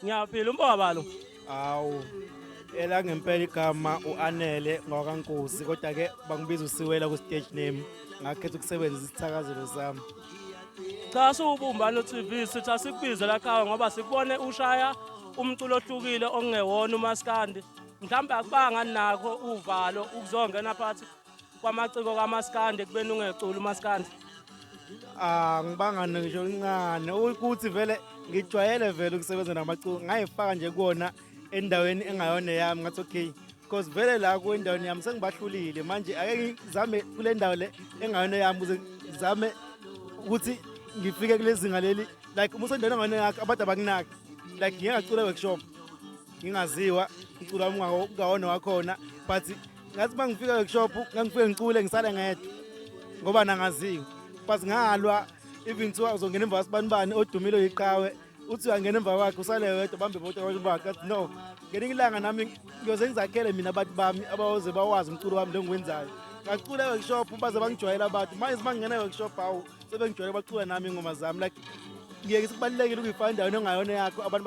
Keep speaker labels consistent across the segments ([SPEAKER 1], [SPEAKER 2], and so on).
[SPEAKER 1] Ngiyaphila umpobalo.
[SPEAKER 2] Awu, ngempela igama u-Anele ngwakaNkosi, kodwa-ke bangibiza uSiwela ku-stage name. Ngakhetha ukusebenzisa isithakazelo sami.
[SPEAKER 1] Cha siwubumbano TV sithi asikubize la khaya ngoba sikubone ushaya umculo ohlukile okungewona umaskandi. Mhlawumbe akubanga nakho uvalo ukuzongena phakathi kwamaciko kaMaskandi kubeni ungecula umaskandi.
[SPEAKER 2] Ngibanga ngisho kancane ukuthi vele ngijwayele vele ukusebenza namaculo, ngayifaka nje kuwona endaweni engayona eyami ngathi okay, because vele la kwendaweni yami sengibahlulile manje ake ngizame kule ndawo le engayona eyami ukuze ngizame ukuthi ngifike kule zinga leli, like uma usendaweni engayona yakho abantu abakunaki, like ngike ngacula workshop ngingaziwa umculo wami ungawona wakhona, but ngathi uma ngifika workshop ngangifike ngicule ngisale ngedwa ngoba nangaziwa. But ngalwa even kuthiwa uzongena emva kwasibanibani odumile oyiqhawe uthi uyangena emva kwakhe usale wedwa bambe bonke abantu bakhe. Athi no, ngelinye ilanga nami ngiyoze ngizakhele mina abantu bami abawoze bawazi umculo wami lo ngiwenzayo. Ngacula e-workshop baze bangijwayela abantu, manje uma ngingena e-workshop hawu sebengijwayele bacula nami ingoma zami. Like ngiyeke ukuthi kubalulekile ukuyifaka endaweni ongayona yakho abantu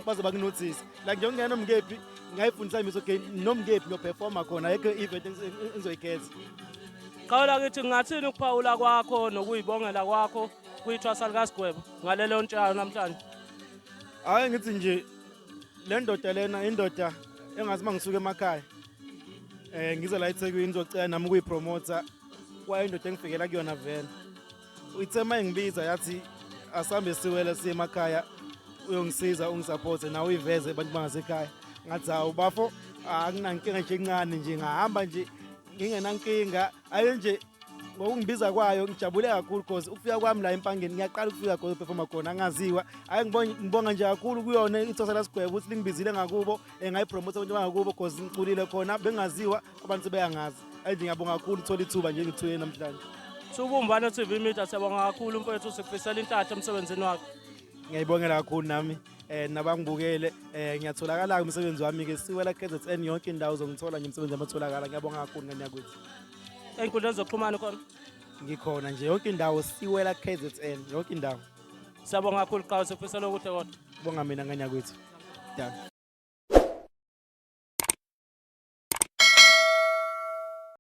[SPEAKER 2] baze bakunothise. Like nje ungena nomngephi ngayifundisa imiso okay nomngephi ngiyoperforma khona ayikho event engizoyikhetha.
[SPEAKER 1] Qawula kithi ngathini ukuphawula kwakho nokuyibongela kwakho kuyithwasa likaSigwebo ngalelo ntshalo namhlanje.
[SPEAKER 2] Hayi ngithi nje le ndoda lena indoda engathi mangisuka emakhaya ngize la eThekwini ngizocela nami ukuyipromotha kwaye indoda engifikela kuyona vele. Uyithe mayingibiza yathi asambe siwele siye emakhaya uyongisiza ungisupport nawe uyiveze abantu bangasekhaya. Ngathi hawu bafo akunankinga nje encane nje ngahamba nje ngingenankinga. Ake nje ngokungibiza kwayo ngijabule kakhulu because ukufika kwami la empangeni ngiyaqala ukufika khona performa khona angaziwa. Ake ngibonga nje kakhulu kuyona ithwasa laSigwebo ukuthi lingibizile ngakubo ngayipromote abantu bangakubo because ngiculile khona bengaziwa abantu sebeyangazi. Nje ngiyabonga kakhulu uthola ithuba nje ngithuye namhlanje.
[SPEAKER 1] Siwubumbano TV Media siyabonga kakhulu mfowethu sikufisela inhlanhla emsebenzini wakho.
[SPEAKER 2] Ngiyayibongela kakhulu nami nabangibukele ngiyatholakala umsebenzi wami ke Siwela KZN yonke indawo uzongithola nje umsebenzi amatholakala. Ngiyabonga kakhulu ngani yakwethu.
[SPEAKER 1] Ey'nkundleni zokuxhumana khona.
[SPEAKER 2] Ngikhona nje yonke indawo Siwela KZN yonke indawo.
[SPEAKER 1] Siyabonga kakhulu Qhawe sikufisela okuhle kodwa.
[SPEAKER 2] Bonga mina ngani yakwethu. Yeah.